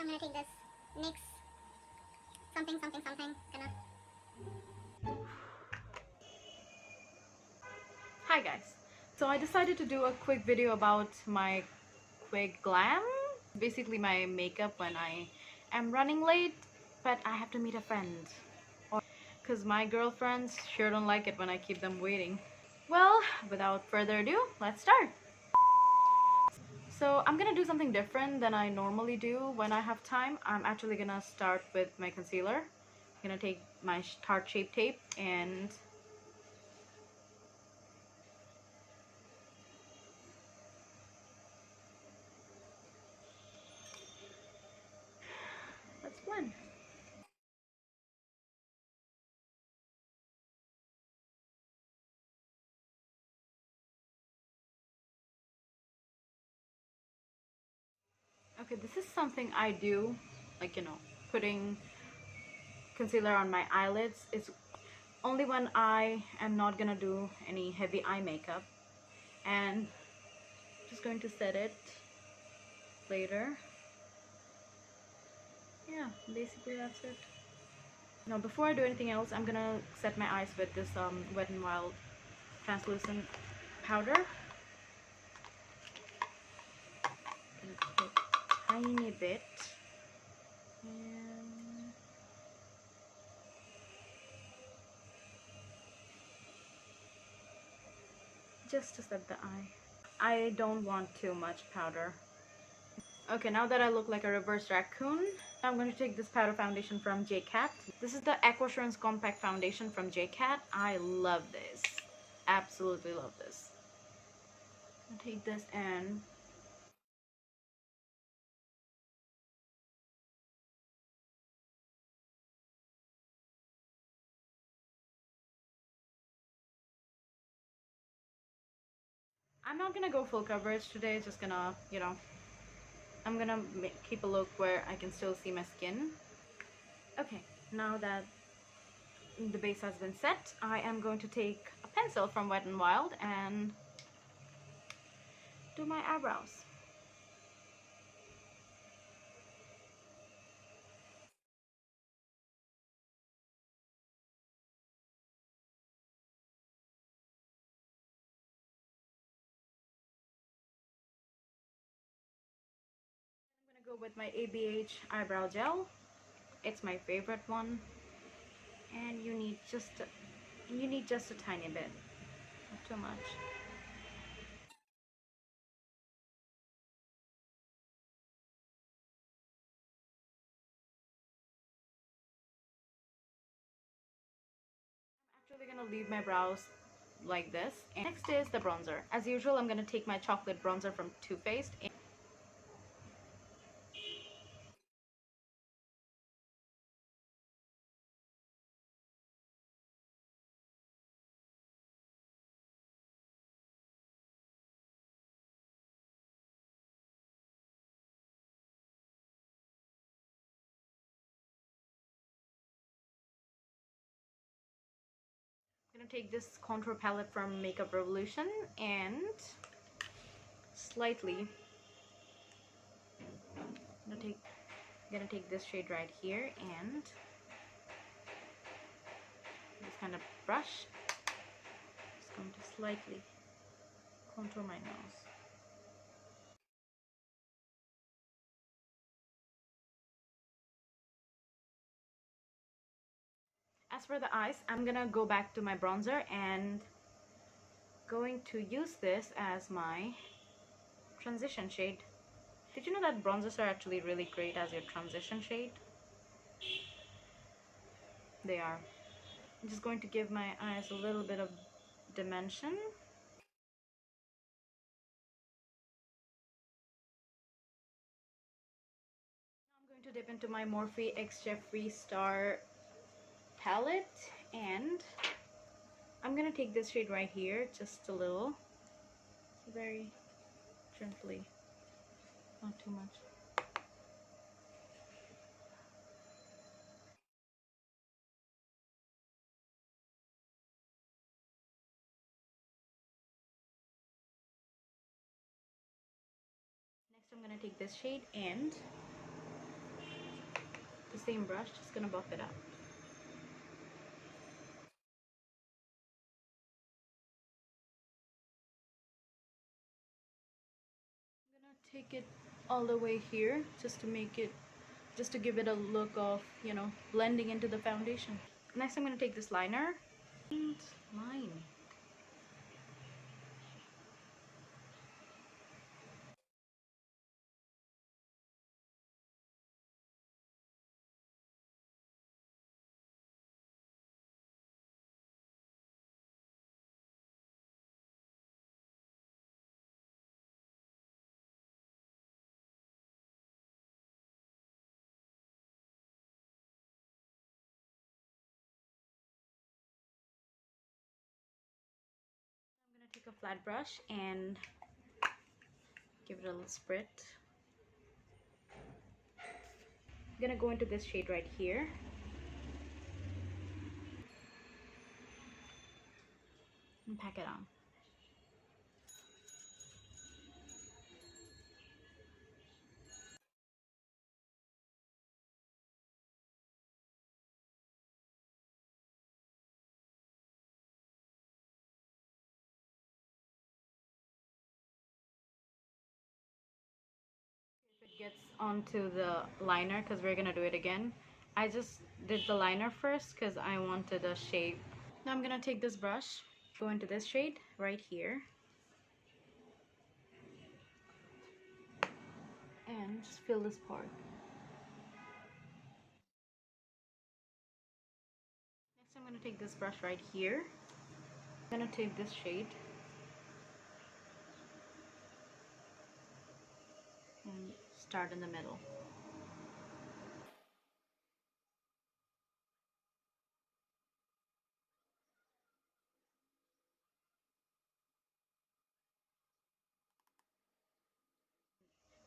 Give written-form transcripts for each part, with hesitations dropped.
I'm gonna take this NYX something something something. Hi guys, so I decided to do a quick video about my quick glam, basically my makeup when I am running late but I have to meet a friend, or because my girlfriends sure don't like it when I keep them waiting. Well, without further ado, let's start. So I'm gonna do something different than I normally do when I have time. I'm actually gonna start with my concealer. I'm gonna take my Tarte Shape Tape and let's blend. Okay, this is something I do, like, putting concealer on my eyelids is only when I am not gonna do any heavy eye makeup, and just going to set it later. Yeah, basically that's it. Now before I do anything else, I'm gonna set my eyes with this Wet n Wild translucent powder. Gonna put a tiny bit, and just to set the eye. I don't want too much powder. Okay, now that I look like a reverse raccoon, I'm going to take this powder foundation from JCat. This is the Aquasurance Compact Foundation from JCat. I love this. Absolutely love this. I'll take this and I'm not gonna go full coverage today. Just gonna, I'm gonna keep a look where I can still see my skin. Okay, now that the base has been set, I am going to take a pencil from Wet n Wild and do my eyebrows. I'm gonna go with my ABH eyebrow gel. It's my favorite one, and you need just a tiny bit, not too much. I'm actually gonna leave my brows like this. And next is the bronzer. As usual, I'm gonna take my chocolate bronzer from Too Faced. I'm gonna take this contour palette from Makeup Revolution and slightly gonna take this shade right here and just kind of brush. Just going to slightly contour my nose. As for the eyes, I'm gonna go back to my bronzer and going to use this as my transition shade. Did you know that bronzers are actually really great as your transition shade? They are. I'm just going to give my eyes a little bit of dimension. Now I'm going to dip into my Morphe X Jeffree Star palette, and I'm gonna take this shade right here, just a little, very gently, not too much. Next I'm gonna take this shade and the same brush, just gonna buff it up. I'm gonna take it all the way here just to make it, just to give it a look of, you know, blending into the foundation. Next, I'm gonna take this liner and line. I'm gonna take a flat brush and give it a little sprit. I'm gonna go into this shade right here. And pack it on. If it gets onto the liner, because we're gonna do it again, I just did the liner first because I wanted a shape. Now I'm gonna take this brush, go into this shade right here, and just fill this part. Next, I'm gonna take this brush right here. I'm gonna take this shade and start in the middle.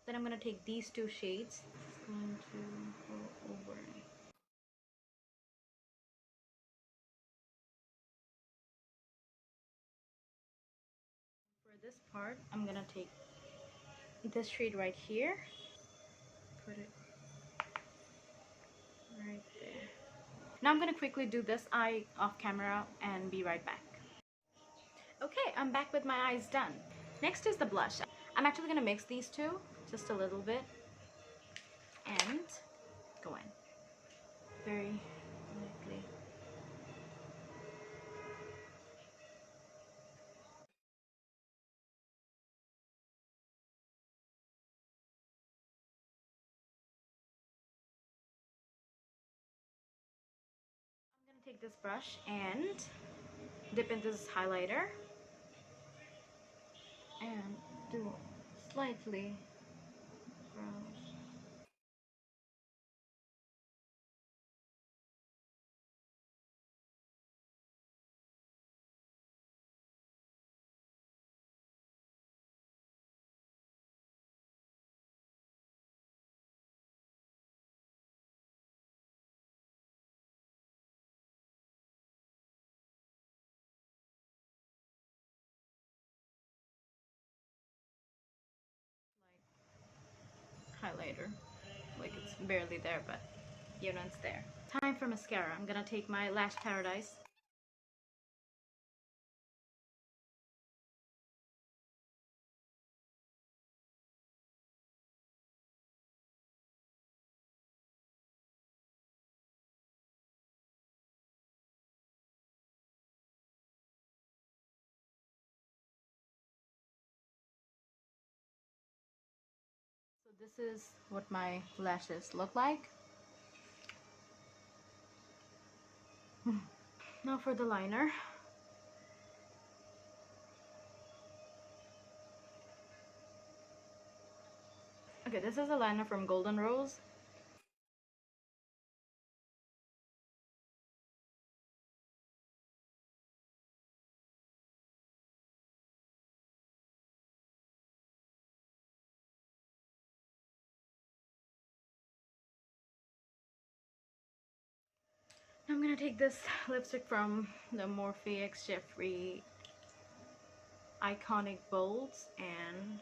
Then I'm gonna take these two shades. Just going to go over. For this part, I'm gonna take this shade right here. Put it right there. Now I'm gonna quickly do this eye off camera and be right back. Okay, I'm back with my eyes done. Next is the blush. I'm actually gonna mix these two just a little bit and go in very lightly. I'm gonna take this brush and dip into this highlighter and do slightly brows. Highlighter, like it's barely there, but you know it's there. Time for mascara. I'm gonna take my Lash Paradise. So this is what my lashes look like. Now for the liner. Okay, this is a liner from Golden Rose. I'm gonna take this lipstick from the Morphe X Jeffree Iconic Bolds and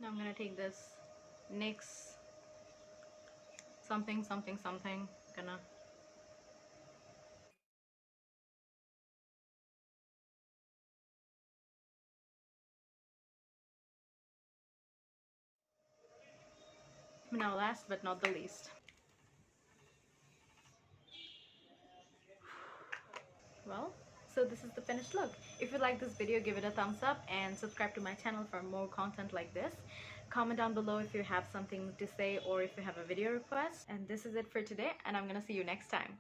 Now I'm gonna take this NYX something something something. Gonna now last but not the least. Well, so this is the finished look. If you like this video, give it a thumbs up and subscribe to my channel for more content like this. Comment down below if you have something to say or if you have a video request. And this is it for today, and I'm gonna see you next time.